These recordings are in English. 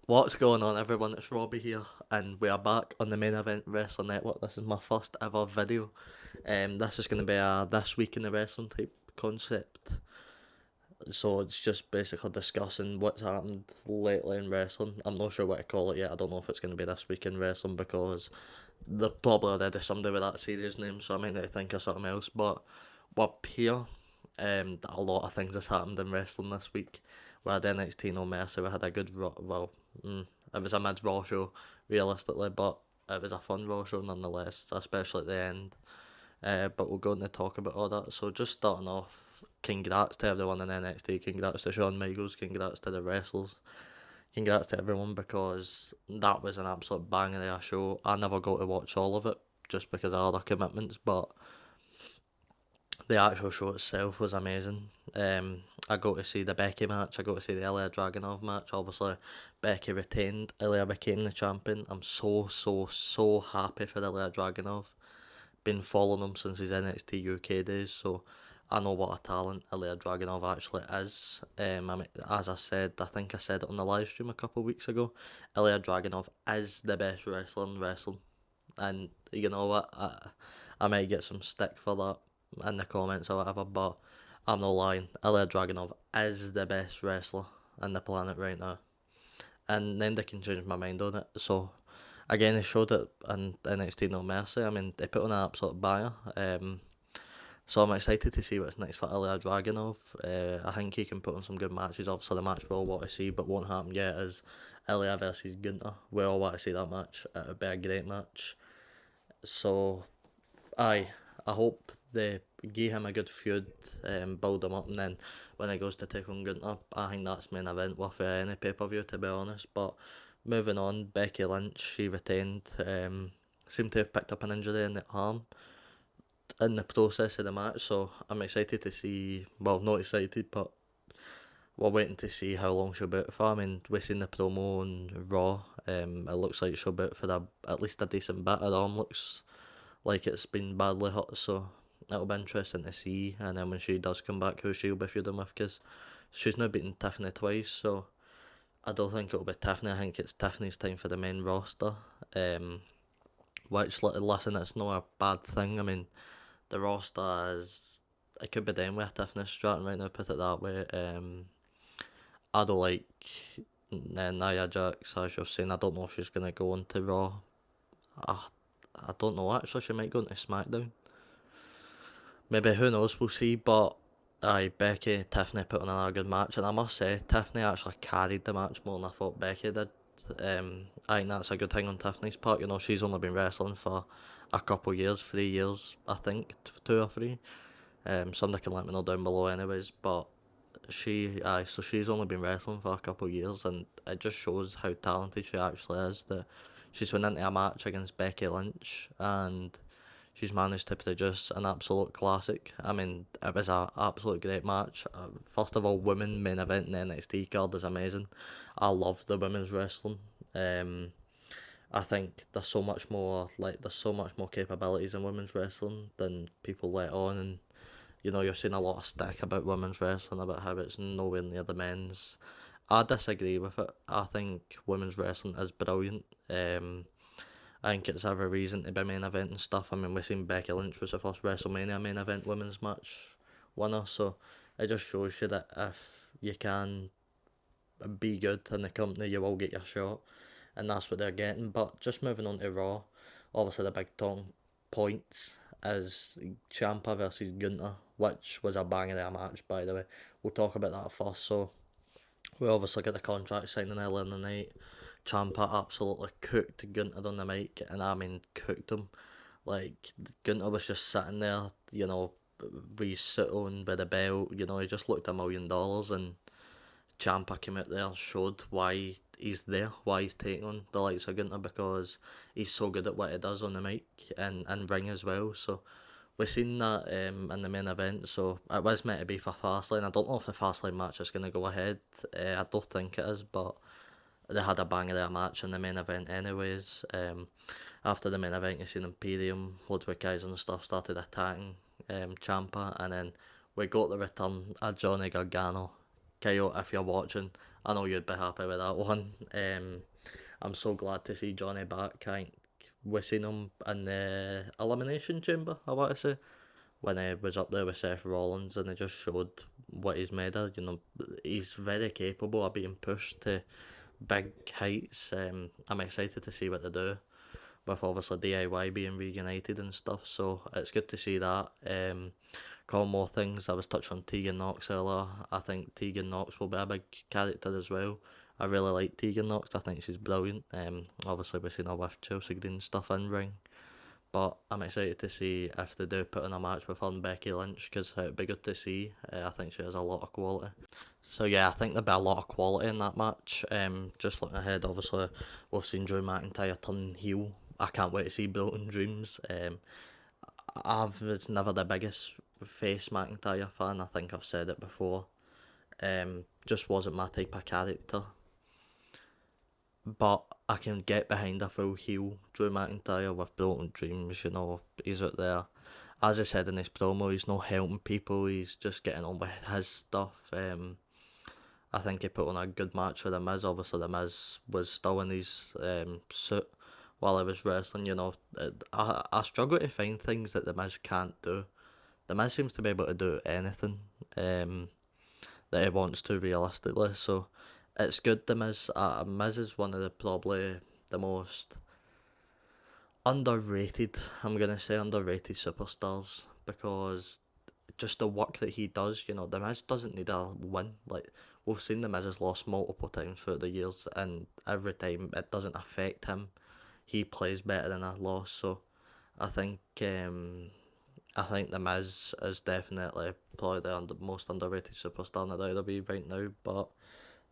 What's going on, everyone? It's Robbie here, and we are back on the Main Event Wrestling Network. This is my first ever video. This is going to be a This Week in the Wrestling type concept. So it's just basically discussing what's happened lately in wrestling. I'm not sure what to call it yet. I don't know if it's going to be This Week in Wrestling because they're probably already somebody with that series name, so I might need to think of something else. But we're up here. A lot of things has happened in wrestling this week. We had NXT No Mercy. We had a good it was a mid Raw show realistically, but it was a fun Raw show nonetheless, especially at the end. But we're going to talk about all that. So just starting off, congrats to everyone in NXT. Congrats to Shawn Michaels. Congrats to the wrestlers. Congrats to everyone because that was an absolute banger of a show. I never got to watch all of it just because of other commitments, but the actual show itself was amazing. I got to see the Becky match. I got to see the Ilya Dragunov match. Obviously, Becky retained. Ilya became the champion. I'm so happy for Ilya Dragunov. Been following him since his NXT UK days, so I know what a talent Ilya Dragunov actually is. As I said, I think I said it on the live stream a couple of weeks ago. Ilya Dragunov is the best wrestler in wrestling, and you know what? I might get some stick for that in the comments or whatever, but I'm not lying. Ilya Dragunov is the best wrestler on the planet right now, and then they can change my mind on it. So again, they showed it in NXT No Mercy. I mean, they put on an absolute banger. So I'm excited to see what's next for Ilya Dragunov. I think he can put on some good matches. Obviously, the match we all want to see, but won't happen yet, is Ilya versus Gunter. We all want to see that match. It'll be a great match. So, aye, I hope they give him a good feud, build him up, and then when he goes to take on Gunter, I think that's main event worth any pay-per-view, to be honest. But moving on, Becky Lynch, she retained. Seemed to have picked up an injury in the arm in the process of the match, so I'm excited to see. Well, not excited, but we're waiting to see how long she'll be out for. I mean, we've seen the promo on Raw. It looks like she'll be out for at least a decent bit. Her arm looks like it's been badly hurt, so it'll be interesting to see. And then when she does come back, who she'll be feuding with, because she's now beaten Tiffany twice, so I don't think it'll be Tiffany. I think it's Tiffany's time for the main roster. Which, listen, it's not a bad thing. I mean, the roster is, it could be done with Tiffany Stratton right now, put it that way. I don't like Nia Jax, as you've seen. I don't know if she's going to go on to Raw. I, I don't know, actually. She might go into SmackDown. Maybe, who knows, we'll see. But aye, Becky, Tiffany put on another good match. And I must say, Tiffany actually carried the match more than I thought Becky did. I think that's a good thing on Tiffany's part. You know, she's only been wrestling for a couple of years, 3 years, I think, 2 or 3. Somebody can let me know down below, anyways. But so she's only been wrestling for a couple of years, and it just shows how talented she actually is. That she's went into a match against Becky Lynch, and she's managed to produce an absolute classic. I mean, it was an absolute great match. First of all, women main event in the NXT card is amazing. I love the women's wrestling. I think there's so much more capabilities in women's wrestling than people let on, and you know, you're seeing a lot of stick about women's wrestling, about how it's nowhere near the men's. I disagree with it. I think women's wrestling is brilliant. I think it's every reason to be main event and stuff. I mean, we've seen Becky Lynch was the first WrestleMania main event women's match winner, so it just shows you that if you can be good in the company, you will get your shot, and that's what they're getting. But just moving on to Raw, obviously the big talking points is Ciampa versus Gunter, which was a banger of a match, by the way. We'll talk about that first. So we obviously got the contract signing earlier in the night. Ciampa absolutely cooked Gunter on the mic, and I mean cooked him. Like, Gunter was just sitting there, you know, with his suit on, with the belt, you know, he just looked $1 million, and Ciampa came out there and showed why he's there, why he's taking on the likes of Gunter, because he's so good at what he does on the mic and ring as well. So we've seen that in the main event. So it was meant to be for Fastlane. I don't know if the Fastlane match is going to go ahead. I don't think it is, but they had a banger of a match in the main event anyways. After the main event, you seen Imperium, Ludwig Kaiser and stuff started attacking Ciampa, and then we got the return of Johnny Gargano. Kyle, if you're watching, I know you'd be happy with that one. I'm so glad to see Johnny back. We seen him in the Elimination Chamber, I want to say, when he was up there with Seth Rollins, and he just showed what he's made of. He's very capable of being pushed to big heights. I'm excited to see what they do with obviously DIY being reunited and stuff. So it's good to see that. Couple more things. I was touching on Tegan Knox earlier. I think Tegan Knox will be a big character as well. I really like Tegan Knox. I think she's brilliant. Obviously we've seen her with Chelsea Green stuff in ring, but I'm excited to see if they do put in a match with her and Becky Lynch, because it'd be good to see. I think she has a lot of quality. So yeah, I think there'll be a lot of quality in that match. Just looking ahead, obviously we've seen Drew McIntyre turn heel. I can't wait to see Broken Dreams. I was never the biggest face McIntyre fan. I think I've said it before. Just wasn't my type of character. But I can get behind a full heel Drew McIntyre with Broken Dreams. He's out there. As I said in his promo, he's not helping people. He's just getting on with his stuff. I think he put on a good match with The Miz. Obviously, The Miz was still in his suit while he was wrestling. I struggle to find things that The Miz can't do. The Miz seems to be able to do anything that he wants to realistically. So it's good. The Miz, Miz is one of probably the most underrated. I'm gonna say underrated superstars, because just the work that he does. The Miz doesn't need a win. Like, we've seen The Miz has lost multiple times throughout the years, and every time it doesn't affect him. He plays better than a loss. So I think The Miz is definitely probably the most underrated superstar in the WWE right now. But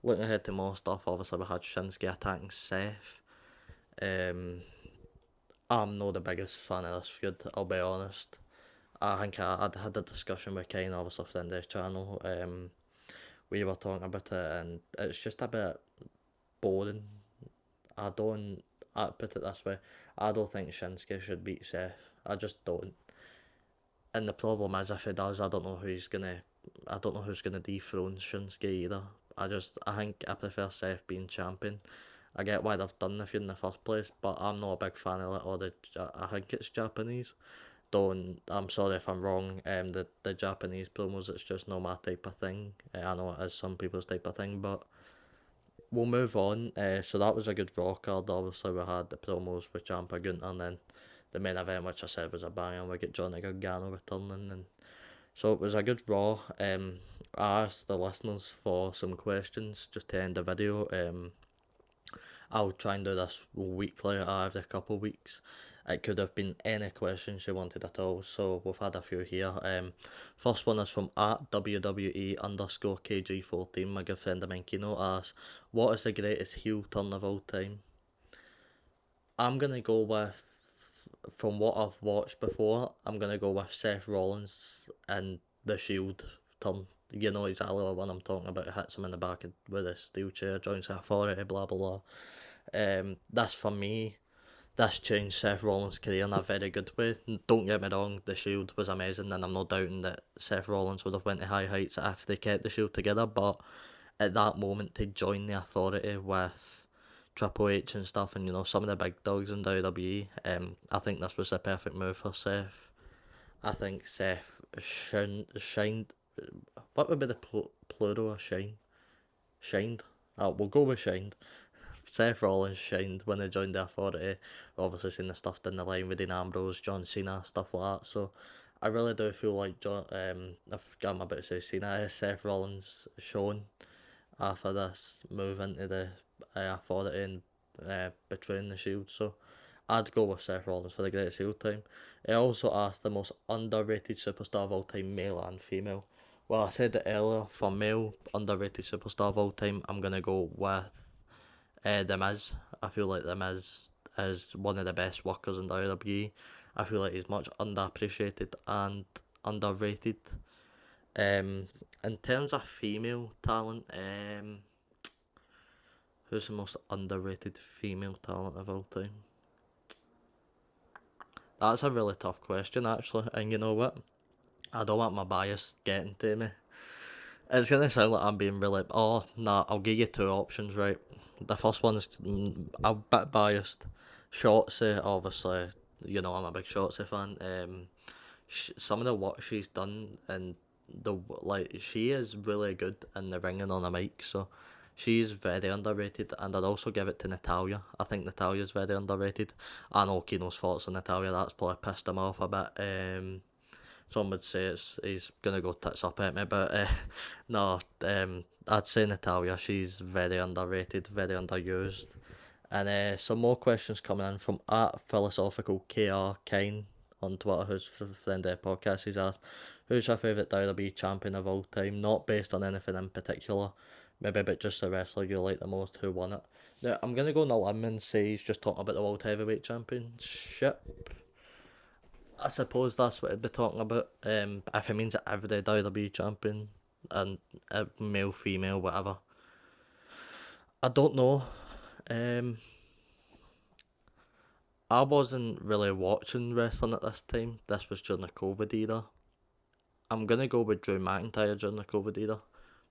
looking ahead to more stuff, obviously we had Shinsuke attacking Seth. I'm not the biggest fan of this feud, I'll be honest. I think I'd had a discussion with Kane, obviously, from the channel. We were talking about it, and it's just a bit boring. I put it this way, I don't think Shinsuke should beat Seth. I just don't. And the problem is, if he does, I don't know who's gonna dethrone Shinsuke either. I think I prefer Seth being champion. I get why they've done the feud in the first place, but I'm not a big fan of it. I think it's Japanese. I'm sorry if I'm wrong. The Japanese promos, it's just not my type of thing. I know it is some people's type of thing, but we'll move on. So that was a good Raw card. Obviously, we had the promos with Ciampa, Gunther, and then the main event, which I said was a banger. We get Johnny Gargano returning, and so it was a good Raw. I asked the listeners for some questions just to end the video. I'll try and do this weekly or every couple of weeks. It could have been any questions you wanted at all, so we've had a few here. First one is from at WWE_KG14. My good friend Kino asks, what is the greatest heel turn of all time? I'm gonna go with, from what I've watched before, I'm gonna go with Seth Rollins and the Shield turn. You know exactly what one I'm talking about. It hits him in the back with a steel chair, joins the authority, blah blah blah. That's for me. This changed Seth Rollins' career in a very good way. Don't get me wrong, the Shield was amazing, and I'm not doubting that Seth Rollins would have went to high heights if they kept the Shield together. But at that moment, to join the authority with Triple H and stuff, and some of the big dogs in WWE, I think this was the perfect move for Seth. I think Seth shined. What would be the plural of shine? Shined. We'll go with shined. Seth Rollins shined when he joined the Authority. Obviously seen the stuff down the line with Dean Ambrose, John Cena, stuff like that. So I really do feel like I'm about to say Cena, Seth Rollins shown after this move into the Authority and betraying the Shield. So I'd go with Seth Rollins for the greatest heel time. He also asked the most underrated superstar of all time, male and female. Well, I said it earlier, for male underrated superstar of all time, I'm going to go with The Miz. I feel like The Miz is one of the best workers in WWE. I feel like he's much underappreciated and underrated. In terms of female talent, who's the most underrated female talent of all time? That's a really tough question, actually. And you know what? I don't want my bias getting to me. It's gonna sound like I'm being really. Oh, nah, I'll give you two options, right? The first one is a bit biased. Shotzi, obviously, you know I'm a big Shotzi fan. Some of the work she's done and she is really good in the ring and on the mic, so she's very underrated. And I'd also give it to Natalia. I think Natalia's very underrated. I know Keno's thoughts on Natalia. That's probably pissed him off a bit. Some would say he's gonna go tits up at me, but no, I'd say Natalia. She's very underrated, very underused. And some more questions coming in from at philosophical KR Kine on Twitter, who's friend of the podcast. He's asked, "Who's your favourite WWE champion of all time? Not based on anything in particular, maybe, but just the wrestler you like the most. Who won it?" Now I'm gonna go on a limb and say he's just talking about the World Heavyweight Championship. I suppose that's what I'd be talking about. If it means that every WWE champion and male, female, whatever. I don't know. Um, I wasn't really watching wrestling at this time. This was during the COVID era. I'm gonna go with Drew McIntyre during the COVID era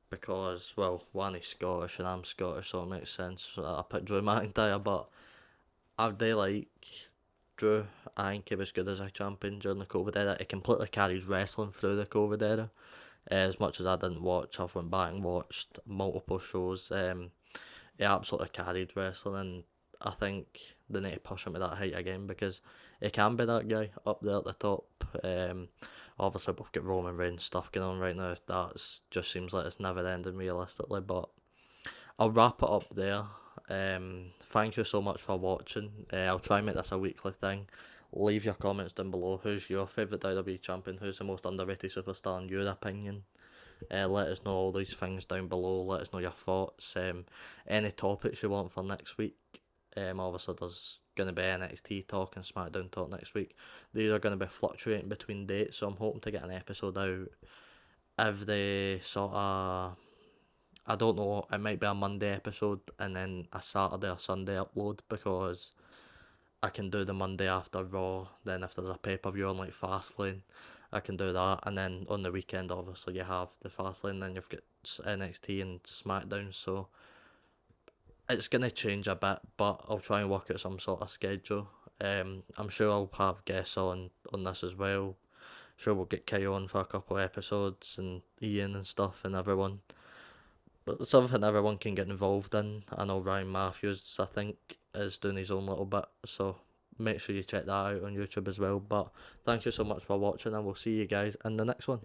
because, well, one, he's Scottish and I'm Scottish, so it makes sense. I put Drew McIntyre, but I do like Drew. I think he was good as a champion during the COVID era. He completely carried wrestling through the COVID era. As much as I didn't watch, I've went back and watched multiple shows. He absolutely carried wrestling, and I think they need to push him to that height again because he can be that guy up there at the top. Obviously we've got Roman Reigns stuff going on right now. That just seems like it's never ending realistically, but I'll wrap it up there. Thank you so much for watching. I'll try and make this a weekly thing. Leave your comments down below. Who's your favourite WWE champion? Who's the most underrated superstar in your opinion? Let us know all these things down below. Let us know your thoughts. Any topics you want for next week. Obviously there's going to be NXT talk and SmackDown talk next week. These are going to be fluctuating between dates, so I'm hoping to get an episode out every sort of, I don't know, it might be a Monday episode and then a Saturday or Sunday upload because I can do the Monday after Raw. Then if there's a pay-per-view on like Fastlane, I can do that. And then on the weekend, obviously, you have the Fastlane, then you've got NXT and SmackDown. So it's going to change a bit, but I'll try and work out some sort of schedule. I'm sure I'll have guests on this as well. Sure, we'll get Kay on for a couple of episodes and Ian and stuff and everyone. But it's something everyone can get involved in. I know Ryan Matthews, I think, is doing his own little bit. So make sure you check that out on YouTube as well. But thank you so much for watching, and we'll see you guys in the next one.